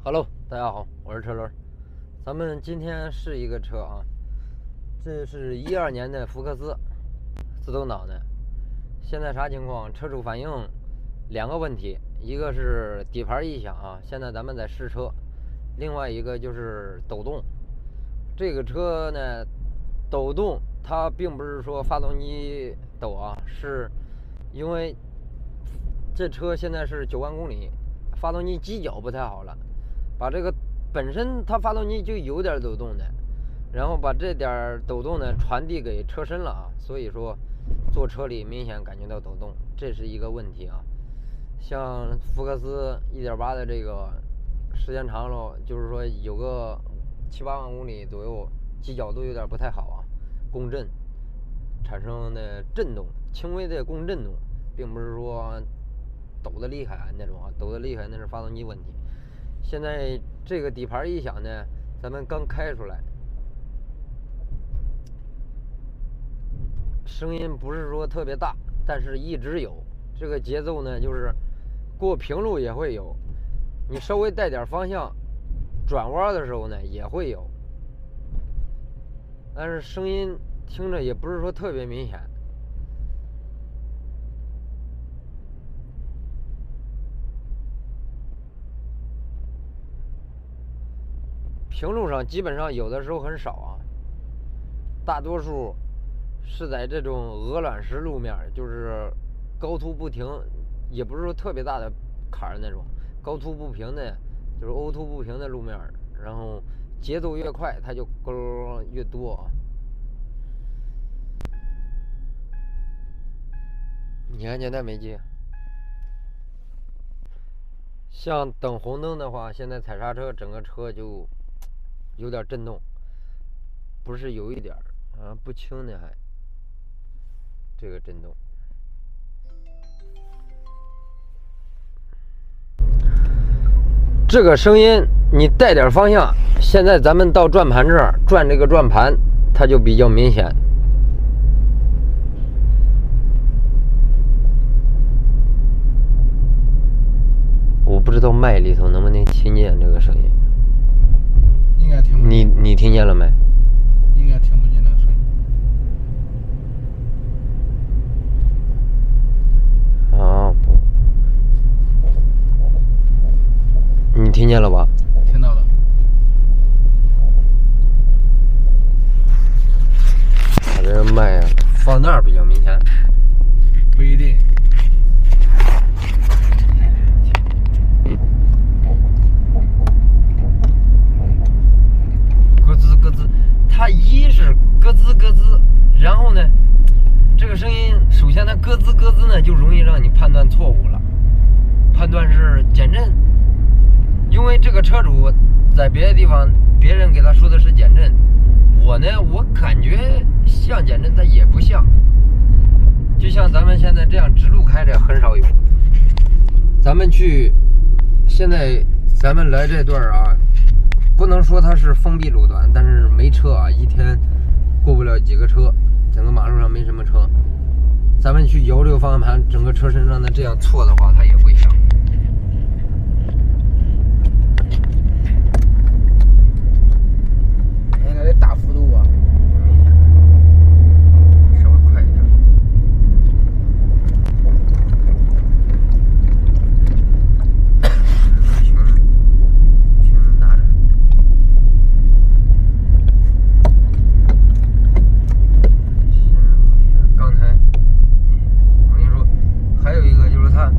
Hello， 大家好，我是车轮。咱们今天试一个车啊，这是12年的福克斯自动挡的。现在啥情况？车主反映两个问题，一个是底盘异响啊，现在咱们在试车；另外一个就是抖动。这个车呢，抖动它并不是说发动机抖啊，是因为这车现在是9万公里，发动机机脚不太好了，把这个本身它发动机就有点抖动的，然后把这点抖动呢传递给车身了啊，所以说坐车里明显感觉到抖动，这是一个问题啊。像福克斯1.8的这个时间长了，就是说有个7、8万公里左右，机脚都有点不太好啊，共振产生的震动，轻微的共振动，并不是说抖得厉害那种啊，抖得厉害那是发动机问题。现在这个底盘异响呢，咱们刚开出来，声音不是说特别大，但是一直有。这个节奏呢，就是过平路也会有，你稍微带点方向，转弯的时候呢也会有，但是声音听着也不是说特别明显。平路上基本上有的时候很少啊，大多数是在这种鹅卵石路面，就是高突不停，也不是说特别大的坎儿那种，高突不平的，就是凹凸不平的路面，然后节奏越快，它就勾越多啊。你看见它没接？像等红灯的话，现在踩刹车，整个车就有点震动，不是有一点啊，不轻的还这个震动。这个声音你带点方向，现在咱们到转盘这儿转这个转盘，它就比较明显。我不知道麦里头能不能听见这个声音。应该听不见。你听见了没？应该听不见那个声音。啊，不，你听见了吧？听到了。把这个麦放那儿比较明显。不一定。咯吱咯吱，它一是咯吱咯吱，然后呢，这个声音首先它咯吱咯吱呢，就容易让你判断错误了，判断是减震，因为这个车主在别的地方别人给他说的是减震，我呢我感觉像减震，它也不像，就像咱们现在这样直路开着很少有，现在咱们来这段啊。不能说它是封闭路段，但是没车啊，一天过不了几个车，整个马路上没什么车。咱们去摇这个方向盘，整个车身让它这样错的话，它也会响。应该得大幅度啊。稍微快一点。拿着。刚才我跟你说，还有一个就是它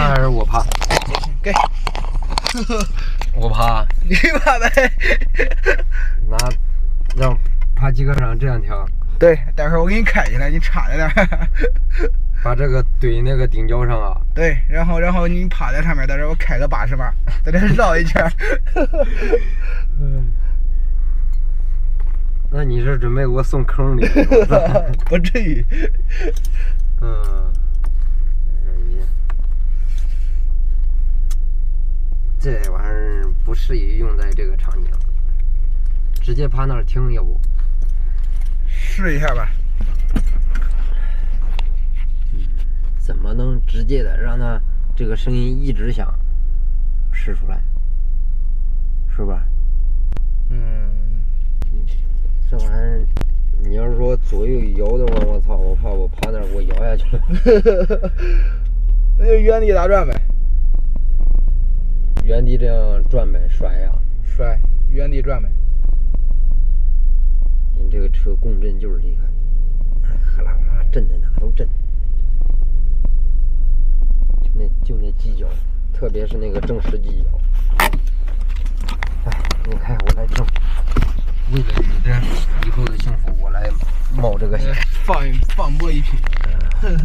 爬还是我爬？给，我爬。你爬呗。那让爬几个上这样跳。对，待会儿我给你开起来，你插在那儿。把这个怼那个顶角上啊。对，然后你趴在上面，在这我开个80码，在这绕一圈。那你是准备给我送坑里？不至于。这玩意儿不适宜用在这个场景，直接趴那儿听，要不？试一下吧。怎么能直接的让它这个声音一直响，试出来，是吧？这玩意儿，你要是说左右摇的话，我操，我怕我趴那儿给我摇下去了。那就原地打转呗。原地这样转呗，甩呀。甩，原地转呗。你这个车共振就是厉害，哈啦啦震的哪都震。就那犄角，特别是那个正时犄角。哎，你开我来听。为了你的以后的幸福，我来冒这个险。放播一批。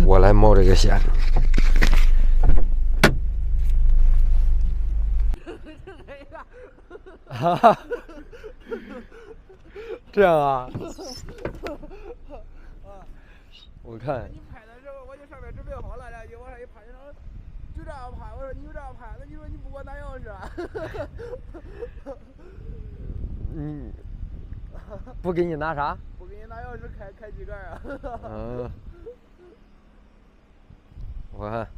我来冒这个险。哈哈，这样啊？我看。你拍的时候，我就上面准备好了，然后就往上一拍，然后就这样拍。我说你就这样拍，那你说你不给我拿钥匙啊？不给你拿啥？不给你拿钥匙开机盖啊？我看。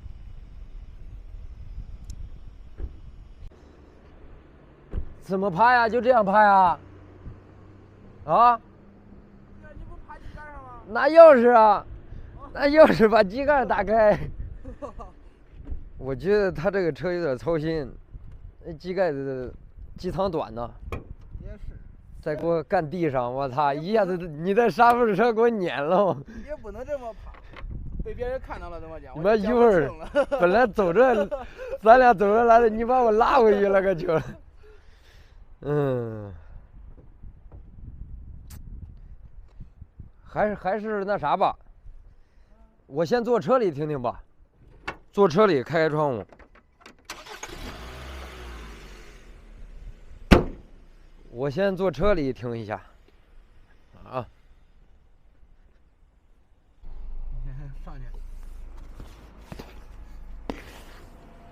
怎么拍呀？就这样拍啊？啊？你不趴机盖上吗？拿钥匙啊！拿钥匙把机盖打开。我觉得他这个车有点操心，那机盖的机舱短呢。也是。再给我干地上，我操！一下子你在沙发车给我撵了。也不能这么趴，被别人看到了怎么讲？你妈一会儿本来走着，咱俩走着来的，你把我拉回去了，可就。还是那啥吧，我先坐车里听听吧，坐车里开窗户。我先坐车里听一下，啊。上去。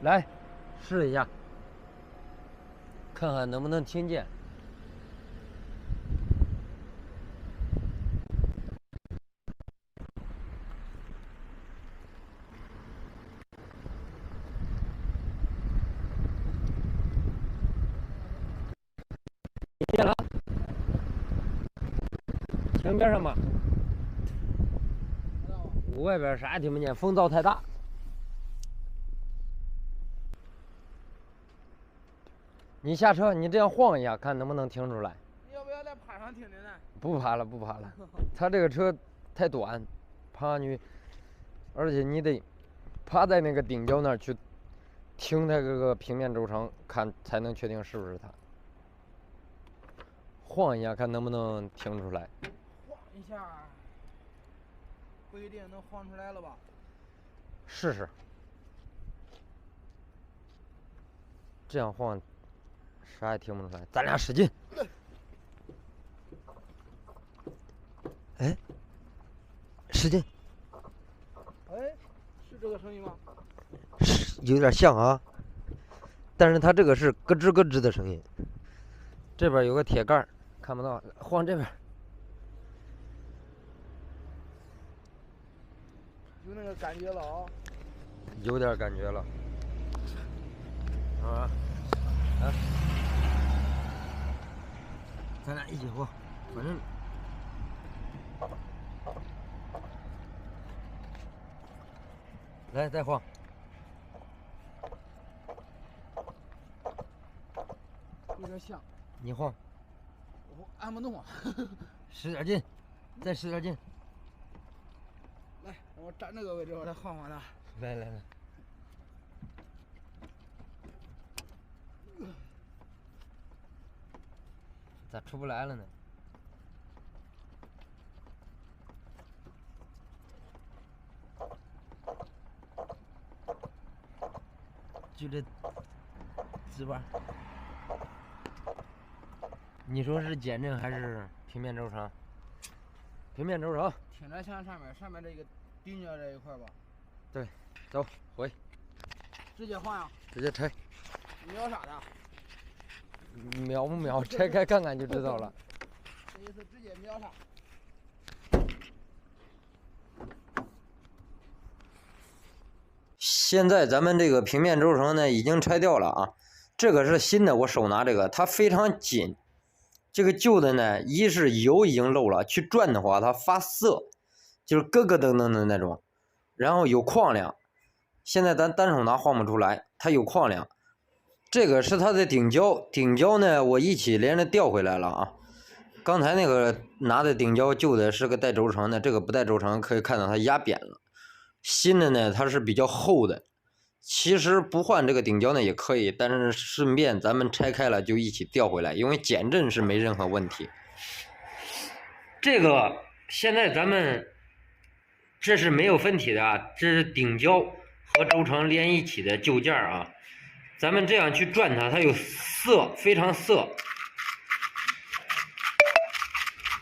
来，试一下，看看能不能听见。听见了？听边上吧。我外边啥也听不见，风噪太大。你下车，你这样晃一下，看能不能听出来。你要不要再爬上听听呢？不爬了，不爬了。他这个车太短，爬上去，而且你得趴在那个顶角那儿去听它这个平面轴承，看才能确定是不是它。晃一下，看能不能听出来。晃一下，不一定能晃出来了吧？试试。这样晃，啥也听不出来。咱俩使劲。哎，使劲。哎，是这个声音吗？是有点像啊，但是它这个是咯吱咯吱的声音。这边有个铁盖，看不到，晃这边。有那个感觉了啊。有点感觉了。啊，咱俩一起晃，反正。来，再晃。有点像。你晃。我按不动啊。使点劲，再使点劲。来，我站这个位置，我再晃晃它。来。咋出不来了呢？就这纸板，你说是减震还是平面轴承？平面轴承。挺着像上面这个顶角这一块吧。对，走回。直接换呀？直接拆。秒啥的？秒不秒？拆开看看就知道了。这意思直接秒啥？现在咱们这个平面轴承呢已经拆掉了啊，这个是新的，我手拿这个，它非常紧。这个旧的呢，一是油已经漏了，去转的话它发涩，就是咯咯噔噔的那种，然后有矿量。现在咱单手拿晃不出来，它有矿量。这个是它的顶胶，顶胶呢我一起连着调回来了啊。刚才那个拿的顶胶旧的是个带轴承的，这个不带轴承，可以看到它压扁了。新的呢，它是比较厚的，其实不换这个顶胶呢也可以，但是顺便咱们拆开了就一起调回来，因为减震是没任何问题。这个现在咱们这是没有分体的啊，这是顶胶和轴承连一起的旧件啊。咱们这样去转它，它有涩，非常涩。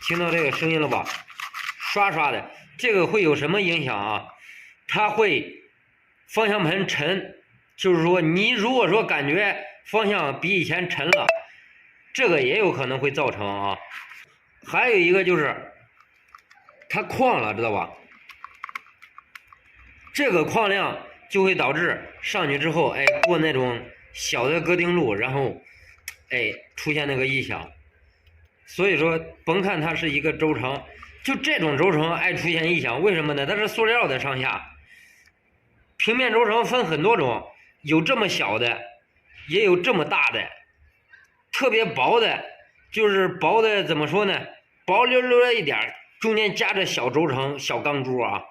听到这个声音了吧？刷刷的，这个会有什么影响啊？它会方向盘沉，就是说你如果说感觉方向比以前沉了，这个也有可能会造成啊。还有一个就是它矿了，知道吧？这个矿量就会导致上去之后，哎，过那种小的戈丁路，然后哎出现那个异响。所以说甭看它是一个轴承，就这种轴承爱出现异响，为什么呢？它是塑料的上下。平面轴承分很多种，有这么小的，也有这么大的，特别薄的，就是薄的怎么说呢？薄溜溜的一点，中间夹着小轴承、小钢珠啊，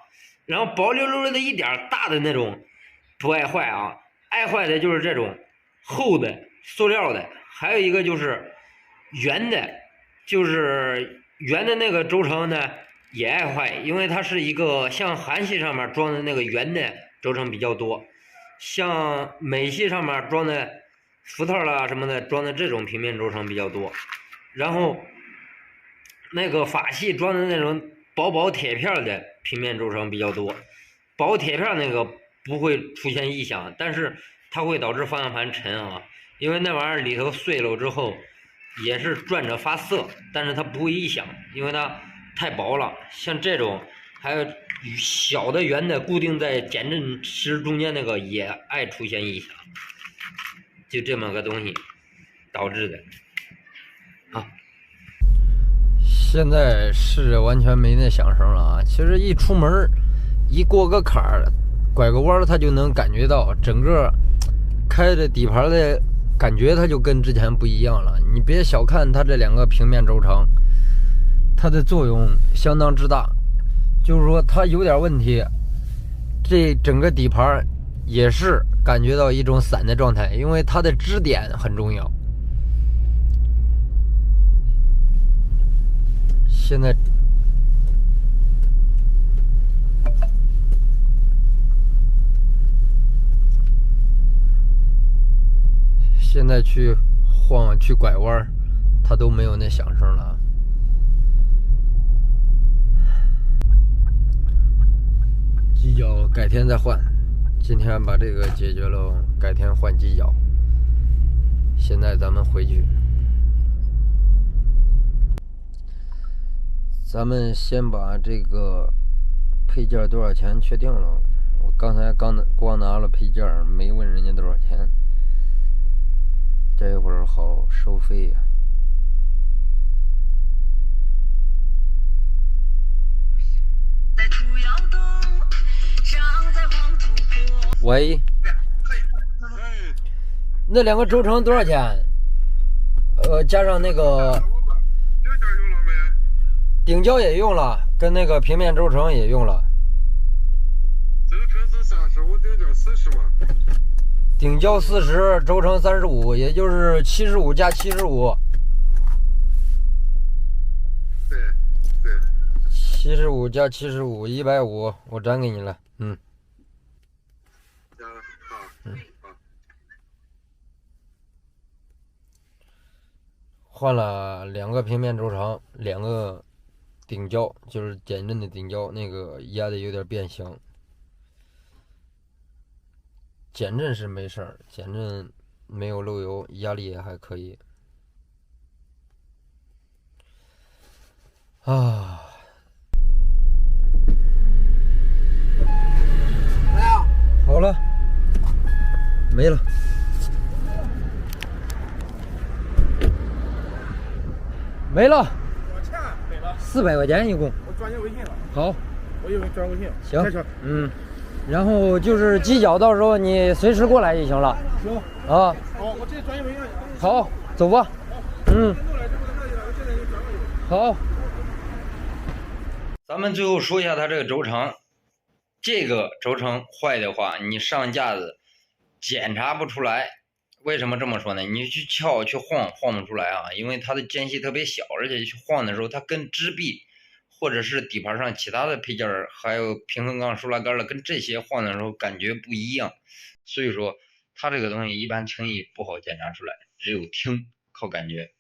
然后薄溜溜的一点，大的那种不爱坏啊，爱坏的就是这种厚的塑料的，还有一个就是圆的，就是圆的那个轴承呢也爱坏，因为它是一个像韩系上面装的那个圆的轴承比较多，像美系上面装的福特啦什么的装的这种平面轴承比较多，然后那个法系装的那种薄薄铁片的平面轴承比较多，薄铁片那个不会出现异响，但是它会导致方向盘沉啊，因为那玩意儿里头碎了之后也是转着发涩，但是它不会异响，因为它太薄了。像这种还有小的圆的固定在减震丝中间那个也爱出现异响，就这么个东西导致的啊。现在是完全没那响声了啊！其实一出门一过个坎儿，拐个弯它就能感觉到整个开的底盘的感觉，它就跟之前不一样了。你别小看它这两个平面轴承，它的作用相当之大。就是说它有点问题，这整个底盘也是感觉到一种散的状态，因为它的支点很重要。现在去晃去拐弯，它都没有那响声了。机脚改天再换，今天把这个解决了，改天换机脚。现在咱们回去，咱们先把这个配件多少钱确定了。我刚才光拿了配件，没问人家多少钱，这会儿好收费呀。喂，那两个轴承多少钱？加上那个顶胶也用了，跟那个平面轴承也用了。这个车是35，顶胶40嘛？顶胶40，轴承35，也就是75加75。75加75，150，我转给你了。嗯。好。换了2个平面轴承，2个顶胶，就是减震的顶胶，那个压的有点变形。减震是没事儿，减震没有漏油，压力也还可以。啊。好了，没了。没了。我钱没了，400块钱一共。我转你微信了。好，我一会儿转微信。行。然后就是机脚，到时候你随时过来就行了。行。啊。好，我直接转你微信。好，走吧。好。咱们最后说一下它这个轴承，这个轴承坏的话，你上架子检查不出来。为什么这么说呢？你去撬去晃不出来啊，因为它的间隙特别小，而且去晃的时候，它跟支臂或者是底盘上其他的配件还有平衡杠、输拉杆了，跟这些晃的时候感觉不一样，所以说它这个东西一般轻易不好检查出来，只有听靠感觉。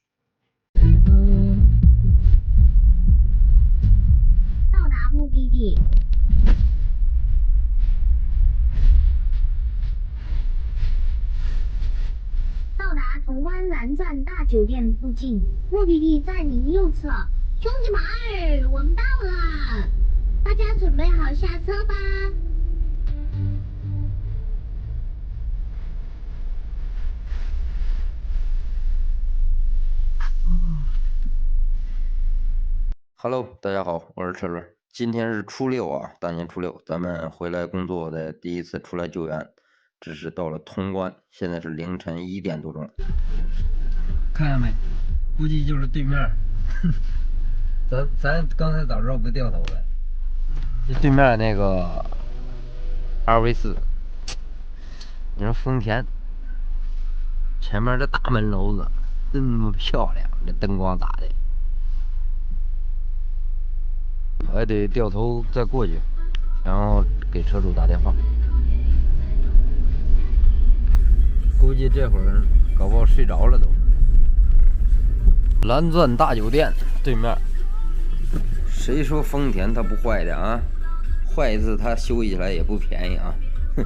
到达目的地。到达潼关蓝钻大酒店附近，目的地在您右侧。兄弟们，我们到了，大家准备好下车吧。Hello， 大家好，我是车轮。今天是初六啊，大年初六，咱们回来工作的第一次出来救援，这是到了潼关，现在是凌晨1点多钟。看见没？估计就是对面。咱刚才早知道不掉头了。这对面那个2V4，你说丰田，前面这大门楼子真他妈漂亮，这灯光打的。还得掉头再过去，然后给车主打电话。估计这会儿搞不好睡着了都。蓝钻大酒店对面，谁说丰田它不坏的啊？坏一次它修起来也不便宜啊。哼。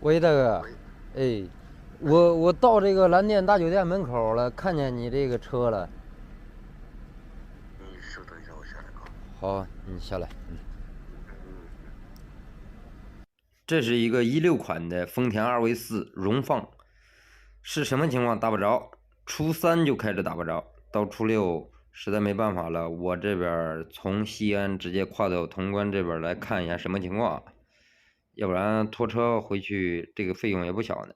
喂，大哥，哎，我到这个蓝电大酒店门口了，看见你这个车了。你稍等一下，我下来啊。好，你下来。这是一个16款的丰田2V4荣放，是什么情况打不着？初3就开始打不着，到初6实在没办法了，我这边从西安直接跨到潼关这边来看一下什么情况。要不然拖车回去这个费用也不小呢。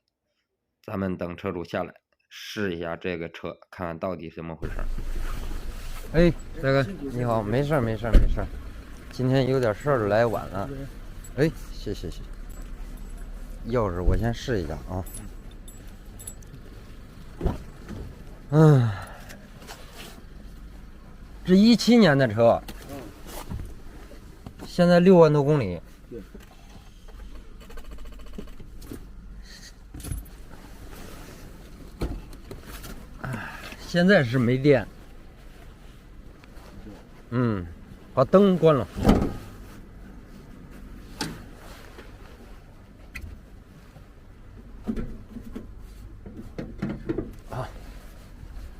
咱们等车主下来试一下这个车，看看到底怎么回事。哎，大哥你好，没事没事没事，今天有点事儿来晚了。哎，谢谢。钥匙我先试一下啊。这17年的车，现在6万多公里。现在是没电。把灯关了。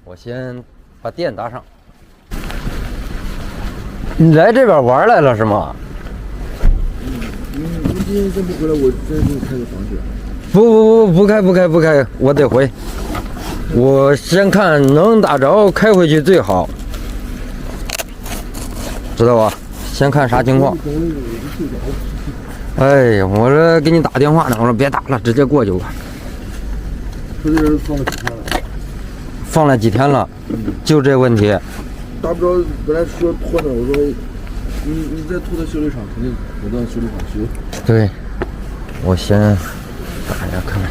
我先把电打上。你来这边玩来了是吗？你今天真不回来，我真给你开个房去。不开，我得回。我先看能打着开回去最好，知道吧？先看啥情况。哎呀，我这给你打电话呢，我说别打了，直接过去吧。这人放了几天了？放了几天了，就这问题。打不着，本来需要拖呢，我说你再拖到修理厂，肯定我到修理厂修。对，我先打一下看看。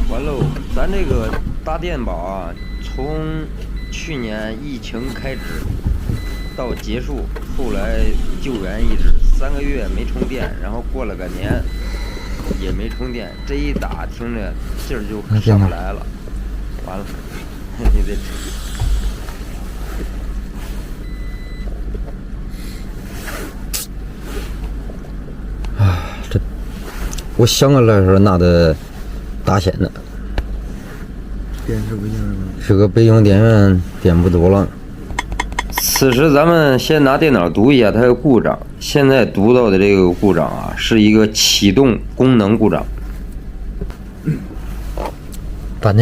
完喽，咱这个大电宝啊，从去年疫情开始到结束，后来救援一直3个月没充电，然后过了个年也没充电，这一打听着劲儿就上不来了，完了，你得这我想个来说拿的大显的，电是不行了，是个备用电源，电不多了。此时咱们先拿电脑读一下它的故障，现在读到的这个故障啊，是一个启动功能故障。把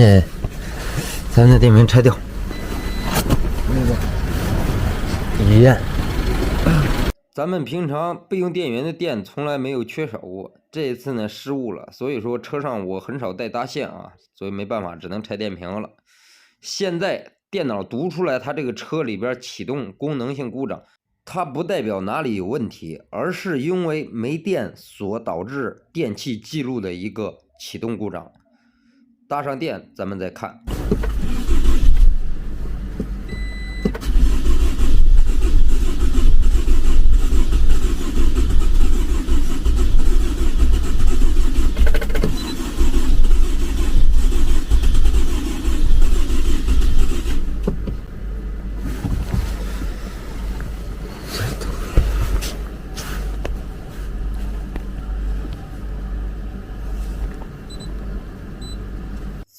咱的电瓶拆掉，一验。咱们平常备用电源的电从来没有缺少过，这一次呢失误了，所以说车上我很少带搭线啊，所以没办法，只能拆电瓶了。现在电脑读出来它这个车里边启动功能性故障，它不代表哪里有问题，而是因为没电所导致电器记录的一个启动故障。搭上电咱们再看。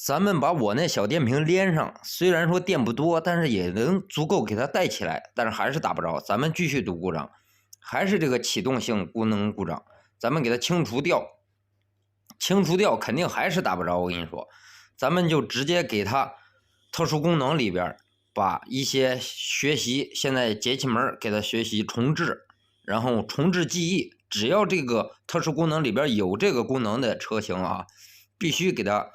咱们把我那小电瓶连上，虽然说电不多，但是也能足够给它带起来，但是还是打不着。咱们继续读故障，还是这个启动性功能故障，咱们给它清除掉，肯定还是打不着。我跟你说，咱们就直接给它特殊功能里边把一些学习，现在节气门给它学习重置，然后重置记忆，只要这个特殊功能里边有这个功能的车型啊，必须给它。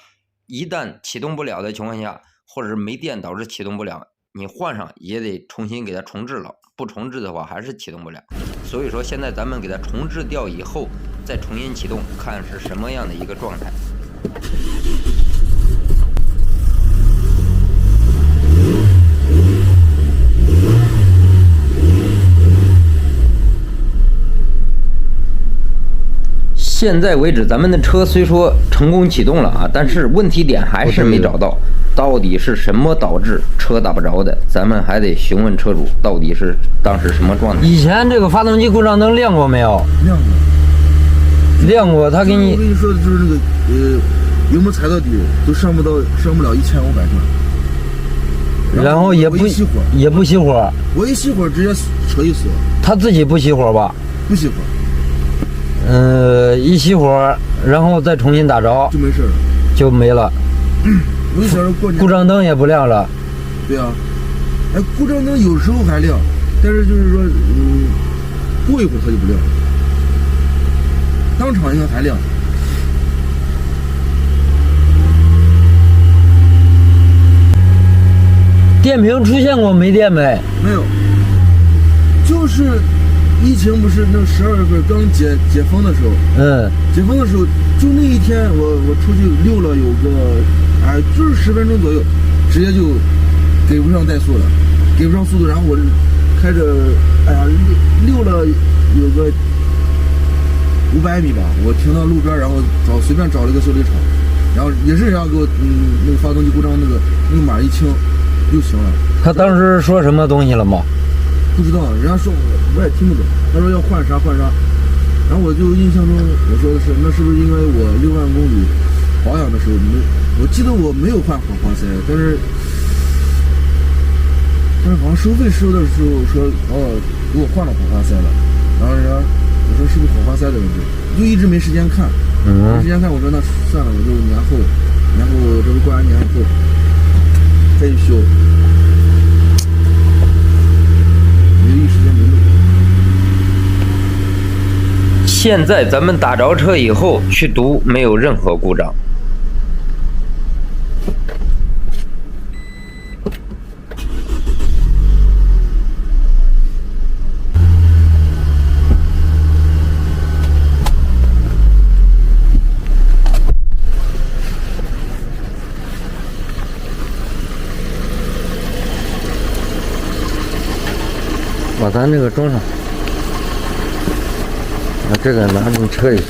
一旦启动不了的情况下，或者是没电导致启动不了，你换上也得重新给它重置了，不重置的话还是启动不了。所以说现在咱们给它重置掉以后，再重新启动，看是什么样的一个状态。现在为止，咱们的车虽说成功启动了啊，但是问题点还是没找到，到底是什么导致车打不着的？咱们还得询问车主到底是当时什么状态。以前这个发动机故障灯亮过没有？亮过，亮过。他给你，我跟你说的就是那个油门踩到底都上不了1500转，然后也不熄火。我一熄火直接车一锁。他自己不熄火吧？不熄火。一熄火，然后再重新打着就没事了，就没了。我就想着过年故障灯也不亮了。对啊，哎，故障灯有时候还亮，但是就是说，过一会儿它就不亮了。当场应该还亮。电瓶出现过没电没？没有，就是疫情不是那12月份刚解封的时候，解封的时候，就那一天我出去溜了有个，就是10分钟左右，直接就给不上怠速了，给不上速度，然后我开着，溜了有个500米吧，我停到路边，然后随便找了一个修理厂，然后也是人家给我那个发动机故障那个码一清就行了。他当时说什么东西了吗？不知道，人家说我也听不懂，他说要换啥，然后我就印象中我说的是，那是不是因为我6万公里保养的时候我记得我没有换火花塞，但是好像收费收的时候说给我换了火花塞了，然后我说是不是火花塞的问题，就一直没时间看，没时间看，我说那算了，我就年后这不过完年以后再去修。现在咱们打着车以后去读，没有任何故障。把咱这个装上，把这个拿进车里去。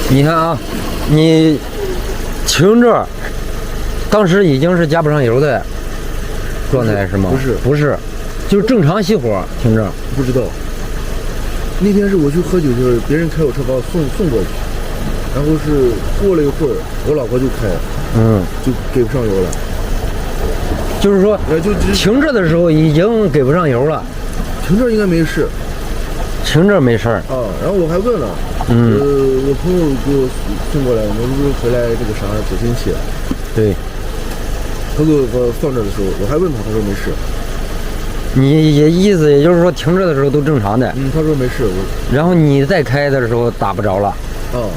你看啊，你停这儿，当时已经是加不上油的状态是吗？不是，就是正常熄火停这儿。不知道。那天是我去喝酒，就是别人开我车把我送过去，然后是过了一会儿，我老婆就开，就给不上油了。就是说，停这的时候已经给不上油了。停这应该没事。停这没事儿啊，然后我还问了，我朋友给我送过来，我们不是回来这个啥走亲戚，对，他给我放这的时候，我还问他，他说没事。你意思也就是说停着的时候都正常的？他说没事。然后你再开的时候打不着了。啊，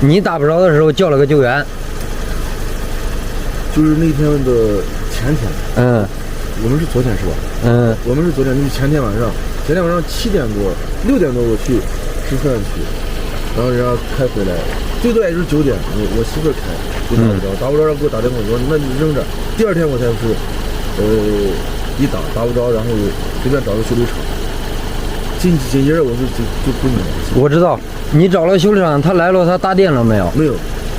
你打不着的时候叫了个救援。就是那天的前天。我们是昨天是吧？我们是昨天，就是前天晚上7点多6点多我去吃饭去，然后人家开回来，最多也就是9点，我媳妇开就打不着，给我打电话说那你扔着。第二天我才是一打不着，然后随便找个修理厂。紧接着我就不明白。我知道你找了修理厂，他来了，他搭电了没有？没有，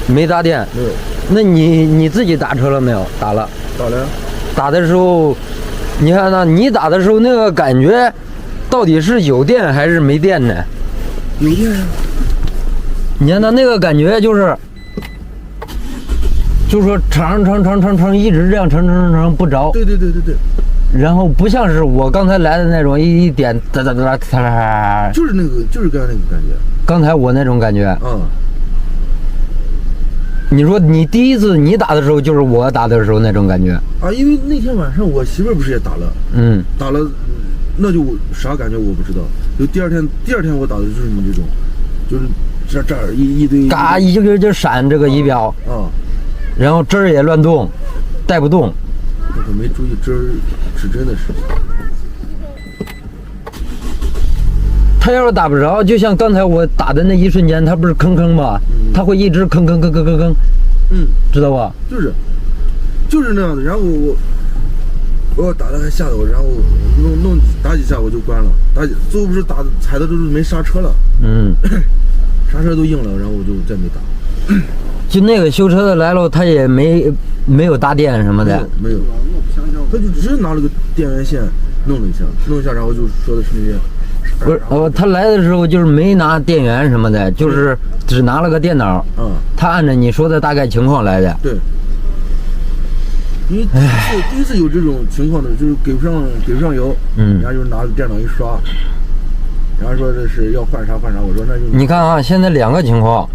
没搭电。没有。那你自己打车了没有？打了。打了呀。打的时候，你看呢？你打的时候那个感觉，到底是有电还是没电呢？有电呀。你看他那个感觉就是说长，一直这样长不着。对。然后不像是我刚才来的那种一点哒，就是刚才那个感觉。刚才我那种感觉。你说你第一次你打的时候，就是我打的时候那种感觉啊？因为那天晚上我媳妇不是也打了，打了，那就啥感觉我不知道。就第二天我打的就是你这种，就是这儿一堆，嘎一个就闪这个仪表然后针儿也乱动，带不动。我可没注意针儿指针的事情。他要是打不着，就像刚才我打的那一瞬间，他不是吭吗？他会一直吭，知道吧？就是那样的。然后我打的还吓得我，然后弄打几下我就关了，最后不是踩的都是没刹车了，刹车都硬了，然后我就再没打。就那个修车的来了，他也没有搭电什么的，没有，他就只是拿了个电源线弄一下，然后就说的是那边。不是他来的时候就是没拿电源什么的，就是只拿了个电脑。他按照你说的大概情况来的。对。因为第一次有这种情况的，就是给不上油，人家就拿着电脑一刷，人家说这是要换啥，我说那就。你看啊，现在两个情况，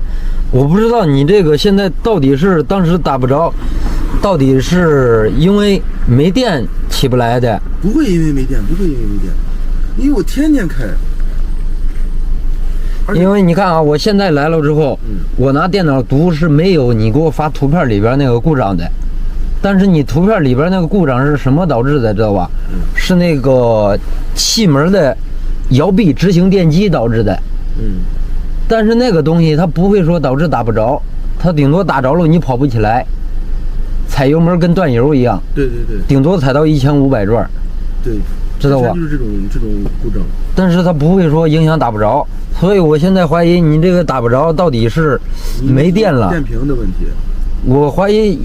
我不知道你这个现在到底是当时打不着，到底是因为没电起不来的。不会因为没电，因为我天天开。因为你看啊，我现在来了之后，我拿电脑读是没有你给我发图片里边那个故障的，但是你图片里边那个故障是什么导致的，知道吧？是那个气门的摇臂执行电机导致的。但是那个东西它不会说导致打不着，它顶多打着了你跑不起来，踩油门跟断油一样。对。顶多踩到1500转。对。知道吧？就是这种故障，但是它不会说影响打不着，所以我现在怀疑你这个打不着到底是没电了，电瓶的问题。我怀疑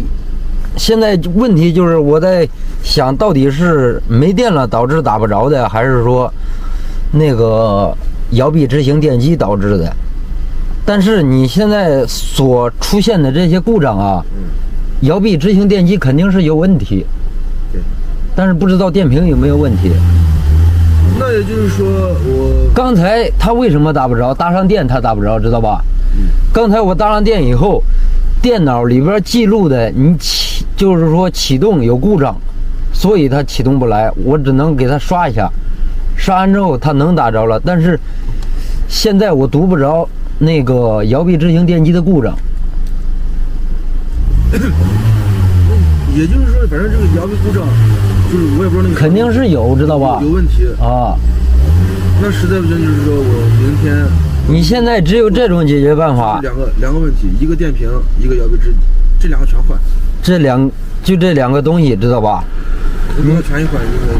现在问题就是我在想到底是没电了导致打不着的，还是说那个摇臂执行电机导致的？但是你现在所出现的这些故障啊，摇臂执行电机肯定是有问题，对，但是不知道电瓶有没有问题。那也就是说，我刚才它为什么打不着？搭上电它打不着，知道吧？刚才我搭上电以后，电脑里边记录的你就是说启动有故障，所以它启动不来，我只能给它刷一下，刷完之后它能打着了，但是现在我读不着那个摇臂执行电机的故障。也就是说，反正这个摇臂故障，就是我也不知道那个肯定是有，知道吧？有问题啊。那实在不行，就是说我明天。你现在只有这种解决办法。两个问题，一个电瓶，一个摇臂支，这两个全换。这两个东西，知道吧？如果全一换，应该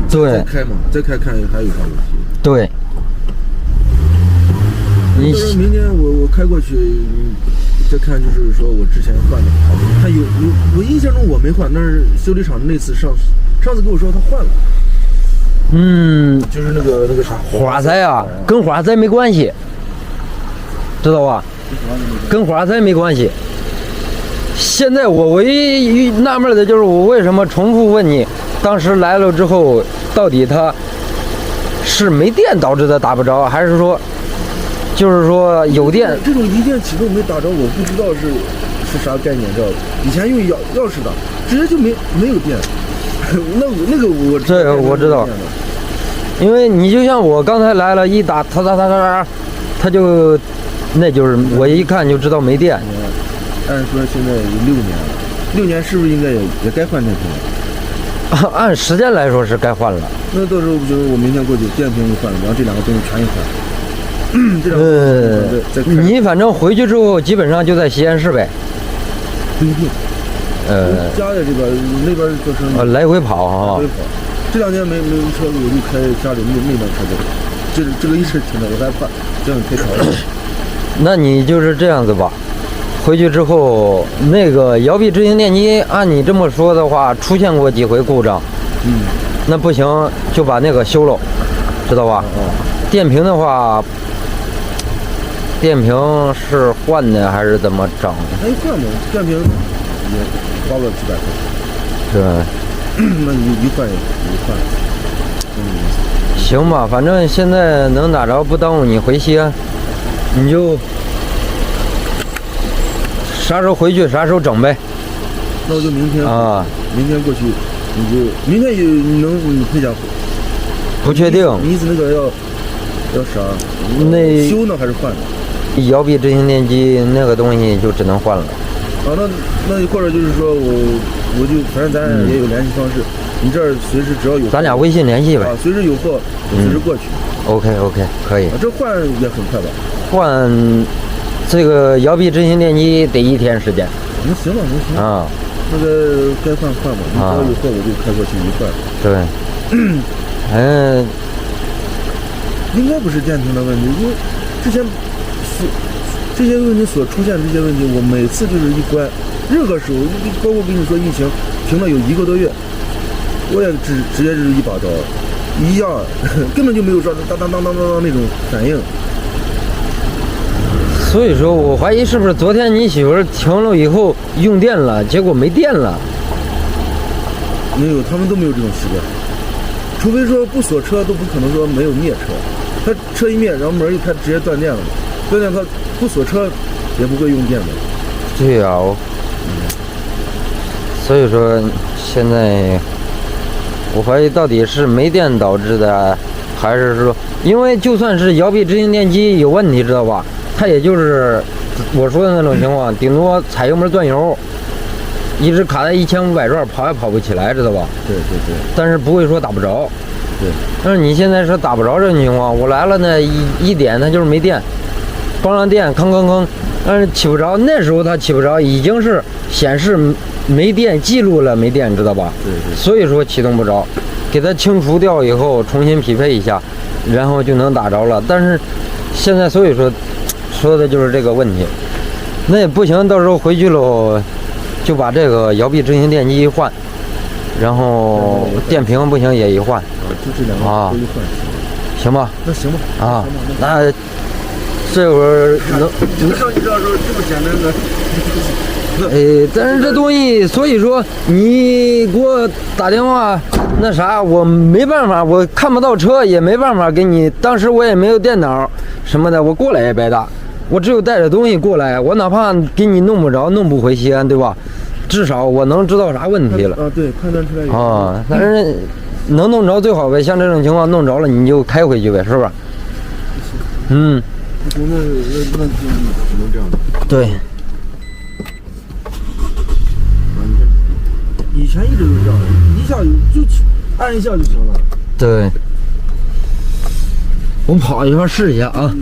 就对再开嘛，再开看还有啥问题。对。你明天我开过去，再看，就是说我之前换的，他有我印象中我没换，但是修理厂那次上次跟我说他换了。就是那个啥花塞啊，跟花塞没关系，知道吧？跟花塞没关系。现在我唯一纳闷的就是我为什么重复问你，当时来了之后，到底它是没电导致的打不着，还是说就是说有电？这种一键启动没打着，我不知道是啥概念，知道吧？以前用钥匙打，直接就没有电。那个我这我知道。因为你就像我刚才来了，一打它就，那就是我一看就知道没电。按说现在6年了，6年是不是应该也该换电瓶了？按时间来说是该换了。那到时候不就是我明天过去电瓶一换，然后这两个东西全一换。你反正回去之后基本上就在西安市呗。不一定。家在这边，那边做生意。来回跑啊。来回跑。这2年没车，我就开家里那边开这个，这个一直停着，我害怕这样开条。那你就是这样子吧，回去之后那个摇臂执行电机，按你这么说的话，出现过几回故障。那不行就把那个修了，知道吧？电瓶的话，电瓶是换的还是怎么整？还换的，电瓶也花了几百块。对。那你一换也换。行吧，反正现在能打着，不耽误你回西安，你就啥时候回去啥时候整呗。那我就明天啊，明天过去，你就明天你回家。不确定。你意思那个要啥？那修呢还是换呢？摇臂执行电机那个东西就只能换了。那或者就是说我就反正咱也有联系方式，你这儿随时只要有，咱俩微信联系呗。随时有货，随时过去。OK， 可以。这换也很快吧？换这个摇臂执行电机得1天时间。能行吧？能行啊。那个该换吧，你只要有货我就开过去一换。对。应该不是电瓶的问题，因为之前这些问题所出现的这些问题，我每次就是一关，任何时候，包括跟你说疫情停了有1个多月，我也直接就是一把刀，一样，根本就没有说当那种反应。所以说我怀疑是不是昨天你媳妇停了以后用电了，结果没电了。没有，他们都没有这种习惯，除非说不锁车，都不可能说没有灭车。他车一灭，然后门一开，直接断电了。断电他不锁车也不会用电的。对呀，所以说现在我怀疑到底是没电导致的，还是说，因为就算是摇臂执行电机有问题，知道吧？它也就是我说的那种情况，顶多踩油门断油，一直卡在1500转，跑也跑不起来，知道吧？对。但是不会说打不着。对。但是你现在说打不着这种情况，我来了呢一点它就是没电，帮上电吭，但是起不着。那时候它起不着，已经是显示没电，记录了没电，知道吧？对。所以说启动不着，给它清除掉以后重新匹配一下，然后就能打着了。但是现在所以说的就是这个问题。那也不行，到时候回去喽，就把这个摇臂执行电机一换，然后电瓶不行也一换。就这2个都一换。行吧？那行吧。那这会儿能，像你这样说这么简单的。但是这东西，所以说你给我打电话，那啥，我没办法，我看不到车，也没办法给你。当时我也没有电脑什么的，我过来也白搭，我只有带着东西过来，我哪怕给你弄不着，弄不回西安，对吧？至少我能知道啥问题了。对，判断出来。啊，但是能弄着最好呗，像这种情况弄着了，你就开回去呗，是吧？嗯。那就只能这样的。对。以前一直都这样，一下就按一下就行了。对，我跑一会儿试一下啊。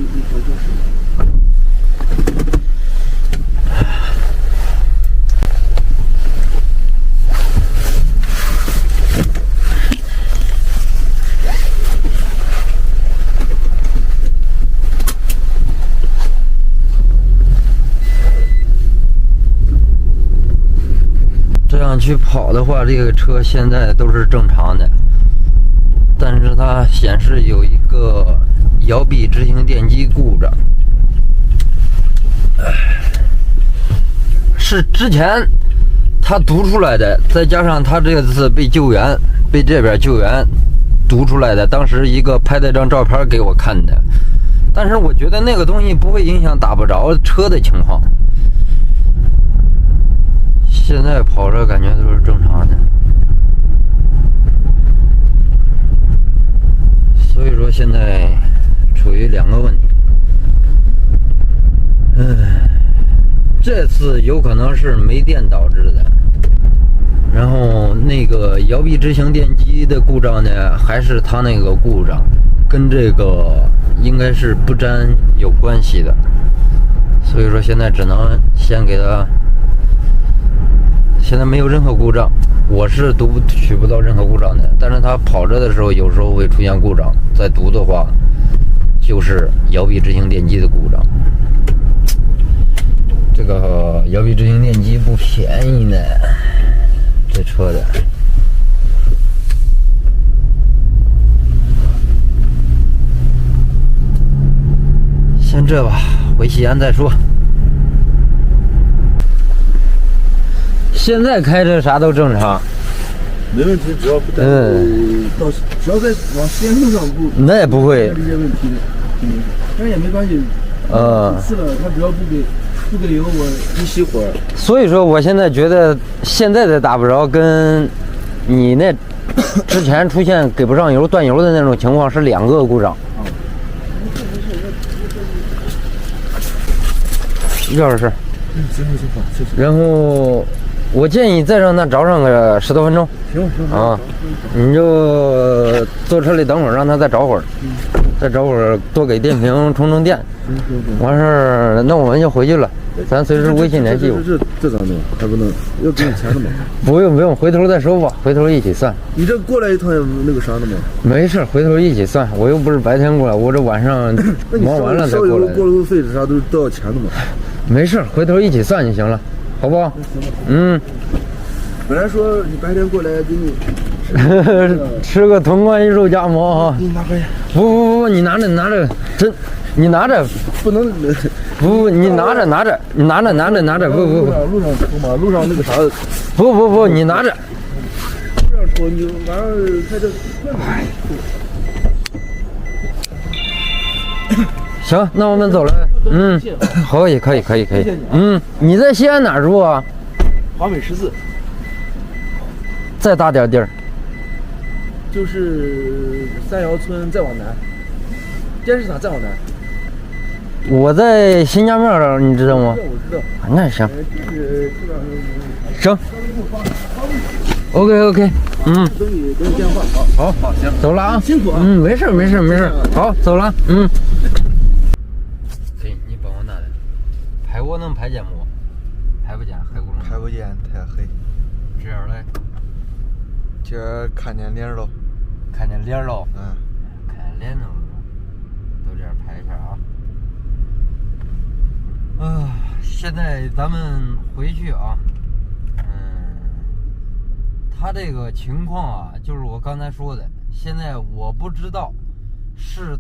这样去跑的话，这个车现在都是正常的，但是它显示有一个摇臂执行电机故障，是之前它读出来的，再加上它这次被救援，被这边救援读出来的，当时一个拍的张照片给我看的，但是我觉得那个东西不会影响打不着车的情况。现在跑着感觉都是正常的，所以说现在处于两个问题。这次有可能是没电导致的，然后那个摇臂执行电机的故障呢，还是它那个故障，跟这个应该是不沾有关系的，所以说现在只能先给它。现在没有任何故障，我是取不到任何故障的，但是它跑着的时候有时候会出现故障，再读的话就是摇臂执行电机的故障。这个摇臂执行电机不便宜呢，这车的。先这吧，回西安再说。现在开着啥都正常，没问题，只要不带到，只要在往西安路上不，那也不会这些问题，但是也没关系。次了，他只要不给油，我一熄火。所以说，我现在觉得现在的打不着，跟你那之前出现给不上油、断油的那种情况是两个故障。钥匙是。行，好，谢谢。然后我建议再让他着上个10多分钟。行啊，你就坐车里等会儿，让他再着会儿，再着会儿，多给电瓶充电。完事儿，那我们就回去了，咱随时微信联系我。这咋弄？还不能要给你钱的吗？不用，回头再说吧，回头一起算。你这过来一趟也那个啥的吗？没事，回头一起算。我又不是白天过来，我这晚上忙完了再过来。过路费啥都要钱的嘛。没事，回头一起算就行了，好不好？行。本来说你白天过来给你吃个潼关一肉夹馍哈。给你拿回去。不，你拿着，真，你拿着，不能。不，你拿着，不。路上抽嘛，路上那个啥。不，你拿着。路上抽，你晚上开车。行，那我们走了。可以。你在西安哪儿住啊？华美14。再大点地儿。就是三窑村再往南，电视厂再往南。我在新家庙这儿，你知道吗？我知道。那行。行。OK。等你电话。好，行，走了啊。辛苦啊。没事。好，走了。对，你帮我拿的。排锅能排见不？排不见，黑咕隆。排不见，太黑。这样嘞。今儿看见脸了。看见脸了。看见脸了。都这样排一下啊。现在咱们回去啊。他这个情况啊，就是我刚才说的，现在我不知道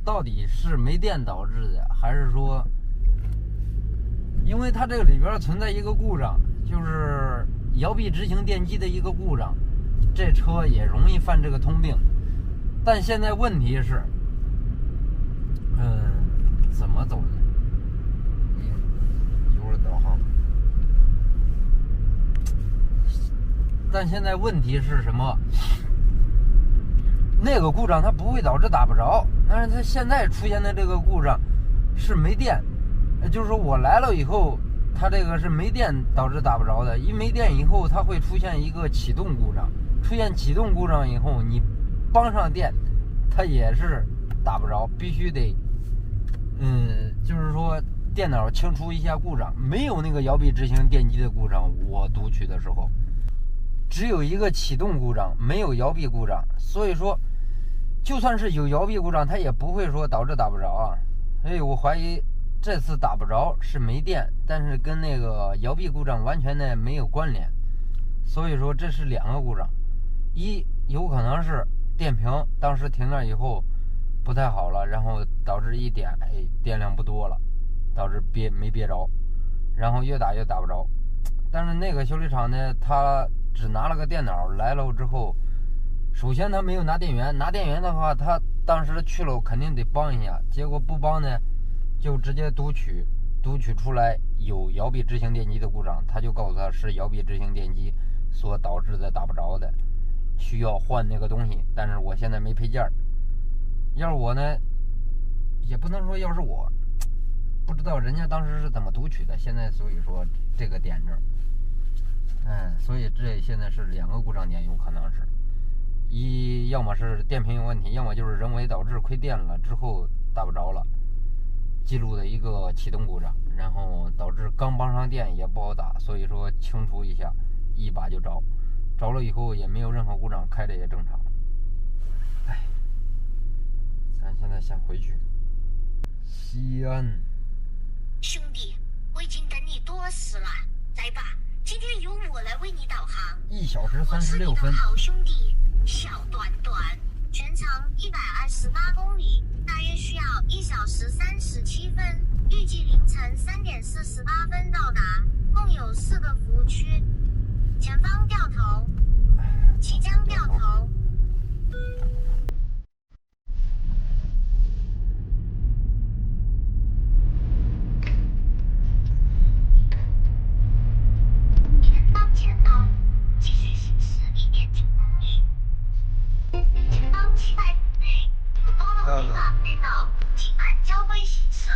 到底是没电导致的，还是说因为它这个里边存在一个故障，就是摇臂执行电机的一个故障，这车也容易犯这个通病。但现在问题是，怎么走呢？一会儿导航。但现在问题是什么？那个故障它不会导致打不着，但是它现在出现的这个故障是没电，就是说我来了以后，它这个是没电导致打不着的。一没电以后，它会出现一个启动故障，出现启动故障以后，你帮上电，它也是打不着，必须得，就是说电脑清除一下故障，没有那个摇臂执行电机的故障，我读取的时候。只有一个启动故障，没有摇臂故障，所以说，就算是有摇臂故障，它也不会说导致打不着啊。所以我怀疑这次打不着是没电，但是跟那个摇臂故障完全的没有关联。所以说这是两个故障，一有可能是电瓶当时停那以后不太好了，然后导致一点电量不多了，导致没憋着，然后越打越打不着。但是那个修理厂呢，他只拿了个电脑来了之后，首先他没有拿电源，拿电源的话，他当时去了肯定得帮一下，结果不帮呢，就直接读取出来有摇臂执行电机的故障，他就告诉他是摇臂执行电机所导致的打不着的，需要换那个东西。但是我现在没配件，要是我呢，也不能说要是我，不知道人家当时是怎么读取的，现在所以说这个点这儿。所以这现在是两个故障点，有可能是要么是电瓶有问题，要么就是人为导致亏电了之后打不着了，记录的一个启动故障，然后导致刚帮上电也不好打，所以说清除一下，一把就着了以后也没有任何故障，开着也正常。咱现在先回去。西安，兄弟，我已经等你多时了，来吧，今天由我来为你导航。1小时36分。我是你的好兄弟小短短，全长128公里，大约需要1小时37分，预计凌晨3点48分到达，共有4个服务区。前方掉头，即将掉头。前方继续行驶1.9公里，前方700米内有多路地法被道，请按交规行驶。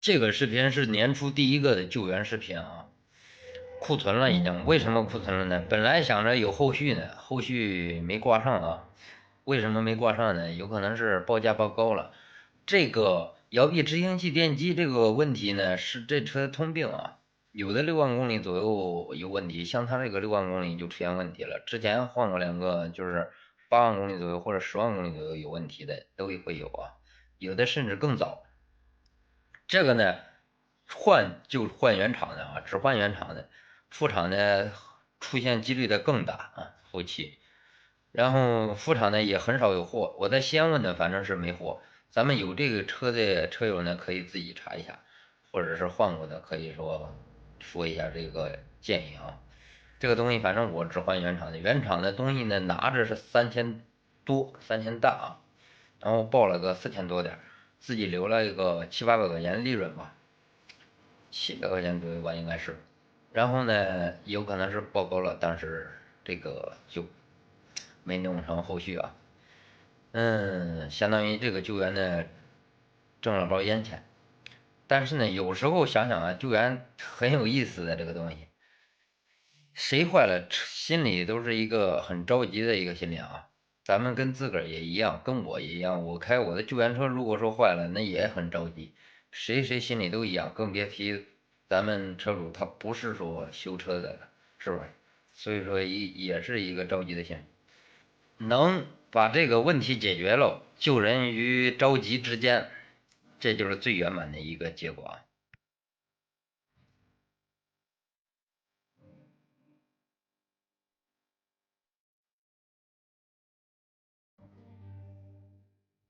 这个视频是年初第一个的救援视频啊，库存了已经。为什么库存了呢？本来想着有后续呢，后续没挂上啊。为什么没挂上呢？有可能是报价报高了。这个摇臂执行器电机这个问题呢，是这车通病啊。有的6万公里左右有问题，像它这个6万公里就出现问题了。之前换过2个，就是8万公里左右或者10万公里左右有问题的都会有啊，有的甚至更早。这个呢，换就换原厂的啊，只换原厂的，副厂的出现几率的更大啊，后期。然后副厂的也很少有货，我在西安问的反正是没货。咱们有这个车的车友呢，可以自己查一下，或者是换过的可以说一下这个建议啊。这个东西反正我只换原厂的，原厂的东西呢拿着是3000多，3000大啊，然后报了个4000多点，自己留了一个700-800块钱的利润吧，700块钱左右吧应该是。然后呢，有可能是报高了，但是这个就没弄成后续啊。相当于这个救援呢挣了包烟钱。但是呢，有时候想想啊，救援很有意思的这个东西。谁坏了，心里都是一个很着急的一个心理啊。咱们跟自个儿也一样，跟我也一样。我开我的救援车，如果说坏了，那也很着急。谁心里都一样，更别提咱们车主他不是说修车的了，是不是？所以说也是一个着急的心理。能把这个问题解决了，救人于着急之间，这就是最圆满的一个结果啊。